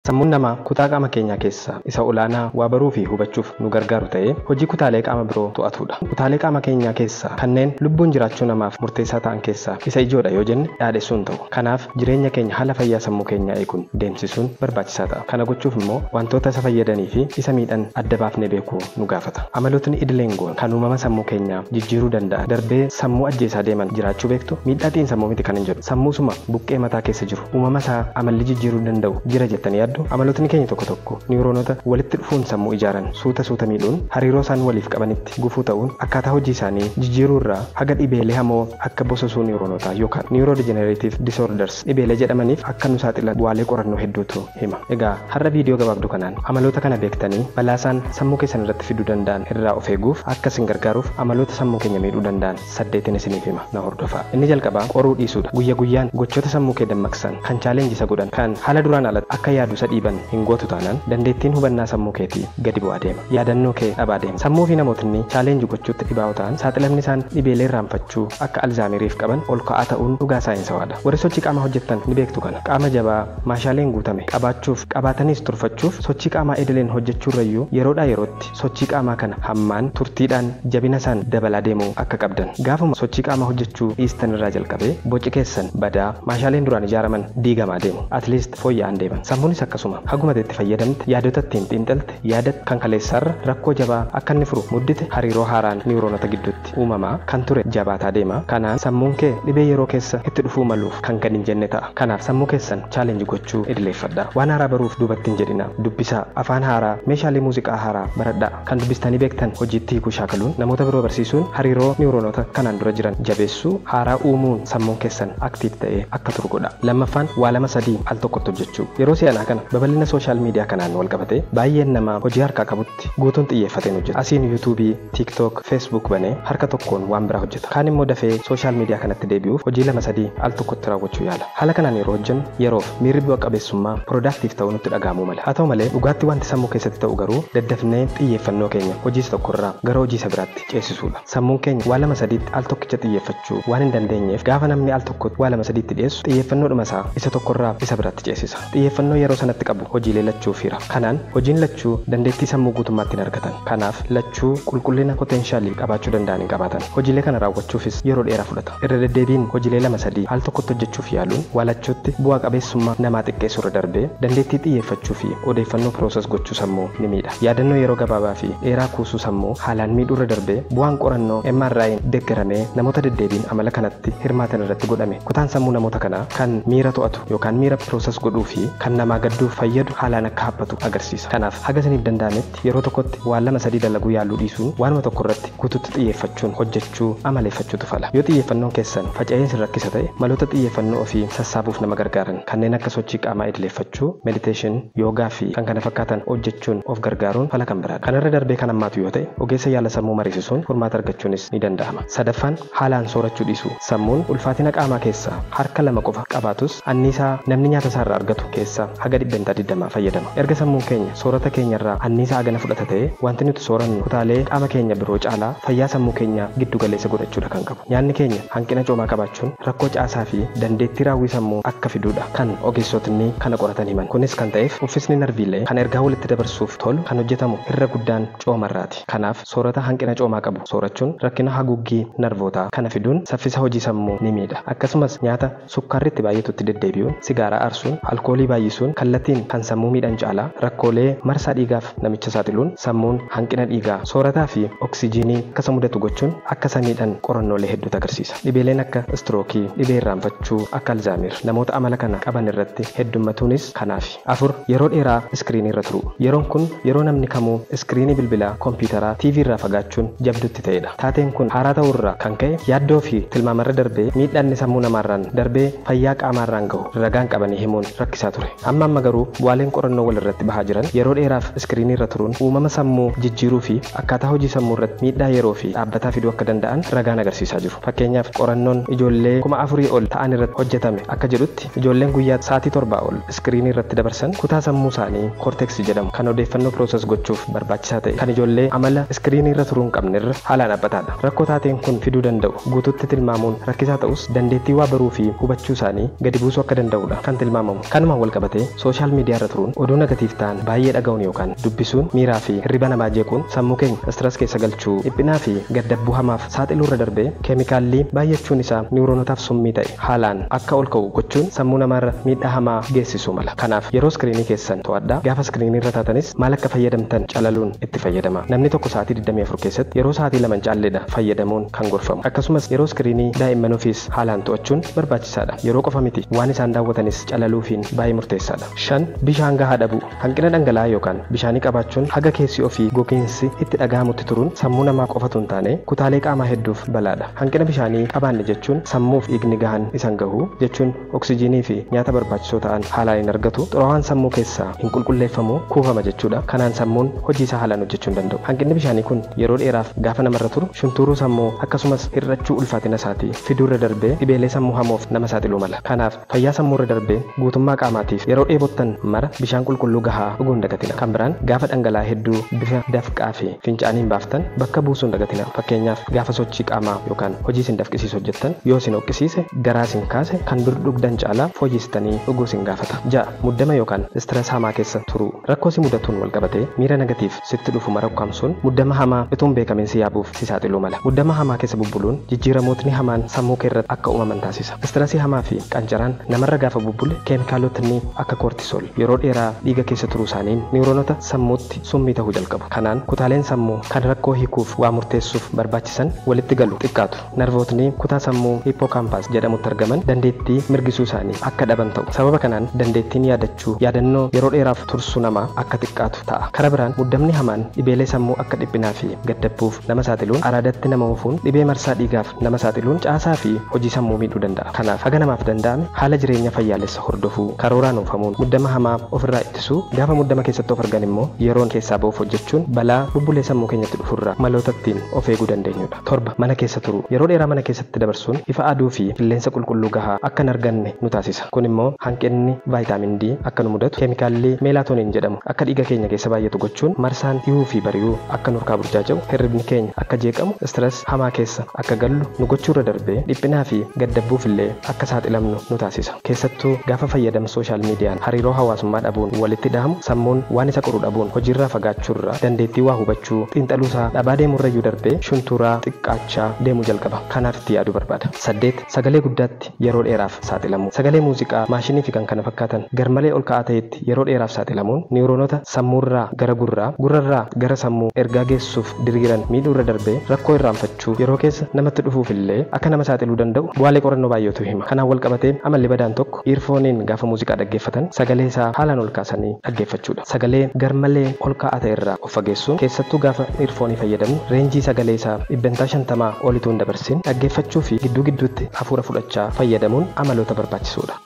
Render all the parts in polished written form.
Sammuun namaa kutaa qaama keenyaa keessaa isa olaanaa waa baruu fi hubachuuf nu gargaaru ta'ee hojii kutaalee qaama biroo to'atudha. Kutaalee qaama keenyaa keessaa kanneen lubbuun jiraachuu namaaf murteessaa ta'an keessaa isa ijoodha yoo jenne dhaadessuun ta'u. Kanaaf jireenya keenya haala fayyaa sammuu keenyaa eeguun deemsisuun barbaachisaa ta'a. Kana gochuuf immoo wantoota isa fayyadanii fi isa miidhan adda baafnee beekuu nu gaafata. Amalootni idileen goon kan uumama sammuu keenyaa jijjiiruu danda'a. Darbee sammuu ajjeesaa deeman jiraachuu beektu miidhaa xiinsammuu miti kan hin jedhu. Sammuusuma buqqee mataa keessa jiru uumama isaa amalli jijjiiruu danda'u jira jettanii amalootni keenya tokko tokko niwuroonota walitti dhufuun sammuu ijaaran suuta miidhuun hariiroo isaan waliif qabanitti gufuu ta'uun akkaataa hojii isaanii jijjiiruu irraa haga dhibeelee hamoo akka bososuu niwuroonotaa yookaan neurodegenerative disorders dhibeelee jedhamaniif akka nu saaxilan bu'aalee qorannoo hedduutu hima. Egaa har'a viidiyoo gabaabduu kanaan amaloota kana beektanii balaasaan sammuu keessan irratti fiduu danda'an irraa of eeguuf akka isin gargaaruuf amaloota sammuu keenya miidhuu danda'an 8 isiniif hima na hordofaa. Inni jalqabaa qoruu dhiisuudha. Guyya guyyaan gochoota sammuu kee dammaqsan kan chaalenjii isa godhan kan haala duraan alatti akka yaadu isa dhiiban hin gootu taanaan dandeettiin hubannaa sammuu keetii gadi bu'aa deema. Yaadannoo kee dhabaa deema. Sammuu fi namootni chaalenjii gochuutti dhibaa'u ta'an saaxilamni isaan dhibeelee irraanfachuu akka alzaameriif qaban ol ka'aa ta'uun dhugaa saayinsawaadha. Warri sochii qaama hojjettan ni beektu kana. Qaama jabaa maashaaleen guutame qabaachuuf qabaataniis turfachuuf sochii qaamaa idileen hojjechuurrayyuu yeroodhaa yerootti sochii qaamaa kana hammaan turtiidhaan jabina isaan dabalaa deemuu akka qabdan. Gaafuma sochii qaamaa hojjechuu dhiistan irraa jalqabee boci keessan badaa maashaaleen duraan ijaaraman diigamaa deemu. Atleast fooyya'an deeman. Sammuunis akkasuma haguma itti fayyadamte yaadota ittiin xiinxalte yaada kan kaleessaarra rakkoo jabaa akka inni furu muddite hariiroo haaraan niwuroonota gidduutti uumamaa kan ture jabaataa deema. Kanaan sammuun kee dhibee yeroo keessa itti dhufuu maluuf kan gad hin jenne ta'a. Kanaaf sammuu keessan chaalenjii gochuu idileeffadhaa. Waan haaraa baruuf duubatti hin jedhina. Dubbisaa afaan haaraa meeshaalee muuziqaa haaraa baradhaa. Kan dubbistanii beektan hojiitti hiikuu shaakaluun namoota biroo barsiisuun hariiroo niwuroonota kanaan dura jiran jabeessuu haaraa uumuun sammuun keessan aktiif ta'ee akka turu godha. Lammaffaan waa lama sadii al tokkotti hojjechuu. Yeroo si'anaa kana babal'ina sooshaal miidiyaa kanaan wal qabate baay'een namaa hojii harkaa qabutti guutuun xiyyeeffateen hojjeta. Asiin yuutuubii, tiiktook, feesbuuk banee harka tokkoon waan biraa hojjeta. Kaan immoo dafee sooshaal miidiyaa kanatti deebi'uuf hojii lama sadii al tokkotti raawwachuu yaala. Haala kanaan yeroo hojjennu yeroof miirri bu'a qabeessummaa piroodaaktiif ta'uu nutti dhaga'amuu mala. Haa ta'u malee dhugaatti wanti sammuu keessatti ta'u garuu daddafnee xiyyeeffannoo keenya hojii isa tokkorraa gara hojii isa biraatti ceesisuudha. Sammuun keenya waa lama sadiitti al tokkicha xiyyeeffachuu waan hin dandeenyeef gaafa namni al tokkotti waa lama sadiitti dhiyeessu xiyyeeffannoodhuma isaa isa tokkorraa isa biraatti ceesisa. Xiyyeeffannoo yeroo sanatti qabu hojiilee lachuu fira. Kanaan hojiin lachuu dandeettii sammuu guutummaatti hin argatan. Kanaaf lachuu qulqullina poteenshaalii qabaachuu danda'an hin qabaatan. Hojiilee kana raawwachuufis yeroo dheeraa fudhata. Irra deddeebiin hojiilee lama sadii al tokkotti hojjechuuf yaaluun waa lachuutti bu'aa qabeessummaa namaa xiqqeessuu irra darbee dandeettii xiyyeeffachuu fi odeeffannoo pirooses gochuu sammuu ni miidha. Yaadannoo yeroo gabaabaa fi dheeraa kuusuu sammuu haalaan miidhuu irra darbee bu'aan qorannoo MRI'n deeggaramee namoota deddeebiin amala kanatti hirmaatan irratti godhame. Kutaan sammuu namoota kanaa kan miira to'atu yookaan miira pirooses godhuu fi kan namaa gadduuf fayyadu haalaan akka haphatu agarsiisa. Kanaaf haga isiniif danda'ametti yeroo tokkotti waan lama sadii dalaguu yaaluu dhiisuun waanuma tokko irratti guututti xiyyeeffachuun hojjechuu amaleeffachuutu fala. Yoo xiyyeeffannoon keessan faca'insi rakkisa ta'e maloota xiyyeeffannoo ofii sassaabuuf nama gargaaran kanneen akka sochii qaamaa idileeffachuu, meditation, yoogaa fi kan kana fakkaatan hojjechuun of gargaaruun fala kan biraadha. Kanarra darbee kan hammaatu yoo ta'e ogeessa yaala sammuu mariisisuun furmaata argachuunis ni danda'ama. Sadaffaan haalaan soorachuu dhiisuu. Sammuun ulfaatina qaamaa keessaa harka lama qofa qabaatus anniisaa namni nyaata isaarraa argatu keessaa haga 20 fayyadama. Erga sammuun keenya soorata keenyarraa anniisaa hagana fudhata ta'e wanti nuti soorannu kutaalee qaama keenya biroo caalaa fayyaa sammuu keenyaa giddu galeessa godhachuudha kan qabu. Nyaanni keenya hanqina coomaa qabaachuun rakkoo caasaa fi dandeettii raawwii sammuu akka fiduudha kan ogeessotni kana qoratan himan. Kunis kan ta'eef uffisni narviilee kan ergaa walitti dabarsuuf tolu kan hojjetamu irra guddaan coomarraati. Kanaaf soorata hanqina coomaa qabu soorachuun rakkina haguuggii narvootaa kana fiduun saffisa hojii sammuu ni miidha. Akkasumas nyaata sukkaarritti baay'atutti deddeebi'uun sigaaraa aarsuun alkoolii baay'isuun kallattiin kan sammuu miidhan caalaa rakkoolee marsaa dhiigaaf namicha saaxiluun sammuun hanqina dhiigaa soorataa fi oksijiinii akkasa mudatu gochuun akka isa miidhan qorannoolee hedduutu agarsiisa. Dhibeeleen akka istrookii, dhibee irraanfachuu akka alzaamer namoota amala kana qaban irratti heddummatuunis kanaafi. 4 yeroo dheeraa iskiriinii irra turu. Yeroon kun yeroo namni kamuu iskiriinii bilbilaa, kompiitaraa, TV irraa fagaachuun jabdutti ta'edha. Taateen kun haaraa ta'uu irraa kan ka'e yaaddoo fi tilmaamarra darbee miidhaan sammuu namaarraan darbee fayyaa qaamaarraan gahu ragaan qabanii himuun rakkisaa ture. Amma garuu bu'aaleen qorannoo wal irratti bahaa jiran yeroo dheeraaf iskiriinii irra turuun uumama sammuu jijjiiruu fi akkaataa hojii sammuu irratti miidhaa yeroo fi dhaabbataa fiduu akka danda'an ragaan agarsiisaa jiru. Fakkeenyaaf qorannoon ijoollee 4,000 ol ta'an irratti hojjetame akka jedhutti ijoolleen guyyaa sa'aatii 7 ol iskiriinii irratti dabarsan kutaa sammuu isaanii koorteksii jedhamu kan odeeffannoo pirooses gochuuf barbaachisaa ta'e kan ijoollee amala iskiriinii irra turuu hin qabne irra haalaan dhaabbataadha. Rakkoo taateen kun fiduu danda'u guututti tilmaamuun rakkisaa ta'us dandeettii waa baruu fi hubachuu isaanii gadi buusuu akka danda'udha kan tilmaamamu. Kanumaan wal qabatee sooshaal miidiyaa irra turuun oduu negatiif ta'an baay'ee dhaga'uun yookaan dubbisuun miiraa fi hirriba namaa jeequun sammuu keenya stress keessa galchuu dhiphinaa fi gaddabbuu hamaaf saaxiluu irra darbee keemikaalli baay'achuun isaa niwuroonotaaf summii ta'e haalaan akka ol ka'u gochuun sammuu namaarra miidhaa hamaa geessisuu mala. Kanaaf yeroo iskiriinii keessan to'adhaa. Gaafa iskiriinii irra taatanis maal akka fayyadamtan calaluun itti fayyadama. Namni tokko sa'aatii 24 keessatti yeroo sa'aatii 2 caalleedha fayyadamuun kan gorfamu. Akkasumas yeroo iskiriinii daa'imman ofiis haalaan to'achuun barbaachisaadha. Yeroo qofa miti waan isaan daawwatanis calaluufiin baay'ee murteessaadha. 5 bishaan gahaa dhabuu. Hanqina dhangala'aa yookaan bishaanii qabaachuun haga keessi ofii gogiinsi itti dhaga'amutti turuun sammuu namaa qofatu hin taane kutaalee qaamaa hedduuf balaadha. Hanqina bishaanii qabaanne jechuun sammuuf dhiigni gahaan isan gahu jechuun oksijiinii fi nyaata barbaachisoo ta'an haalaan hin argatu. Xuraawaan sammuu keessaa hin qulqulleeffamu kuufama jechuudha. Kanaan sammuun hojii isaa haalaan hojjechuu hin danda'u. Hanqinni bishaanii kun yeroo dheeraaf gaafa namarra turu shuntuuruu sammuu akkasumas hir'achuu ulfaatina isaatii fiduu irra darbee dhibeelee sammuu hamoof nama saaxiluu mala. Kanaaf fayyaa sammuu irra darbee guutummaa qaamaatiif yeroo dheebottan mara bishaan qulqulluu gahaa dhuguu hin dagatina. Kan biraan gaafa dhangala'aa hedduu bifa dafqaa fi fincaaniin baaftan bakka buusuu hin dagatina. Fakkeenyaaf gaafa sochii qaamaa yookaan hojii isin dafqisiisu hojjettan yoo isin hoqqisiise garaa isin kaase kan dur dhugdan caalaa fooyyessitanii dhuguu isin gaafata. 6 muddama yookaan stress hamaa keessa turuu. Rakkoo si mudatuun wal qabatee miira negatiif sitti dhufu mara ukkaamsuun muddama hamaa ituun beekamin si yaabuuf si saaxiluu mala. Muddama hamaa keessa bubbuluun jijjiiramootni hamaan sammuu kee irratti akka uumaman taasisa. Stressii hamaa fi qancaraan namarra gaafa bubbule keemikaalotni akka koortisool yeroo dheeraa dhiiga keessa turuu isaaniin niwuroonota sammuutti summii ta'uu jalqabu. Kanaan kutaaleen sammuu kan rakkoo hiikuuf waa murteessuuf barbaachisan walitti galu xiqqaatu. Narvootni kutaa sammuu hippokaampaas jedhamutti argaman dandeettii mirgisuu isaanii akka dhaban ta'u. Sababa kanaan dandeettiin yaadachuu yaadannoo yeroo dheeraaf tursuu namaa akka xiqqaatu ta'a. Karaa biraan muddamni hamaan dhibeelee sammuu akka dhiphinaa fi gaddabbuuf nama saaxiluun araadatti nama oofuun dhibee marsaa dhiigaaf nama saaxiluun caasaa fi hojii sammuu miidhuu danda'a. Kanaaf haga namaaf danda'ame haala jireenya fayyaalessa hordofuu karooraan oofamuun muddama hamaa ofirraa ittisuu gaafa muddama keessatti of argan immoo yeroon keessaa ba'uuf hojjechuun balaa bubbulee sammuu keenyatti dhufurraa maloota ittiin of eeguu dandeenyudha. 7 mana keessa turuu. Yeroo dheeraa mana keessatti dabarsuun ifa aduu fi qilleensa qulqulluu gahaa akka hin arganne nu taasisa. Kun immoo hanqinni vaayitaamin D akka nu mudatu keemikaalli meelaatooniin jedhamu akka dhiiga keenya keessa baay'atu gochuun marsaan dhihuu fi bari'uu akka nurkaa burjaaja'u hirribni keenya akka jeeqamu stress hamaa keessa akka gallu nu gochuurra darbee dhiphinaa fi gaddabbuuf illee akka saaxilamnu nu taasisa. Keessattuu gaafa fayyadama sooshaal miidiyaan hariiroo hawaasummaa dhabuun walitti dhahamu sammuun waan isa qoru dhabuun hojiirraa fagaachuurra dandeettii waa hubachuu xiinxaluusaa dhabaa deemurrayyuu darbee shuntuuraa xiqqaachaa deemuu jalqaba. Kanaaf itti yaaduu barbaada. 8 sagalee guddaatti yeroo dheeraaf saaxilamu. Sagalee muuziqaa maashinii fi kan kana fakkaatan garmalee ol ka'aa ta'etti yeroo dheeraaf saaxilamuun niwuroonota sammuurraa gara gurrarraa gara sammuu ergaa geessuuf diriiran miidhuurra darbee rakkoo irraanfachuu yeroo keessa namatti dhufuuf illee akka nama saaxiluu danda'u bu'aalee qorannoo baay'eetu hima. Kanaan wal qabatee amalli badaan tokko iirfooniin gaafa muuziqaa dhaggeeffatan sagalee isaa haalaan ol kaasanii dhaggeeffachuudha. Sagalee garmalee ol ka'aa ta'e irraa of fageessuun keessattuu gaafa iirfoonii fayyadamnu reenjii sagalee isaa 50 olituu hin dabarsin dhaggeeffachuu fi gidduu gidduutti hafuura fudhachaa fayyadamuun amaloota barbaachisuudha.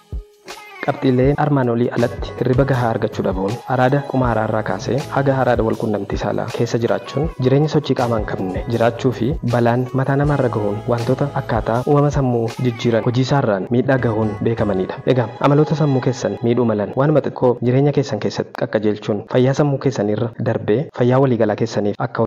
Qabxiilee armaan olii alatti hirriba gahaa argachuu dhabuun araada qumaaraarraa kaasee haga araada wal quunnamtii saalaa keessa jiraachuun jireenya sochii qaamaa hin qabne jiraachuu fi balaan mataa namaarra gahuun wantoota akkaataa uumama sammuu jijjiiran hojii isaarraan miidhaa gahuun beekamanidha. Egaa amaloota sammuu keessan miidhuu malan waanuma xiqqoo jireenya keessan keessatti qaqqajeelchuun fayyaa sammuu keessanirra darbee fayyaa waliigalaa keessaniif akka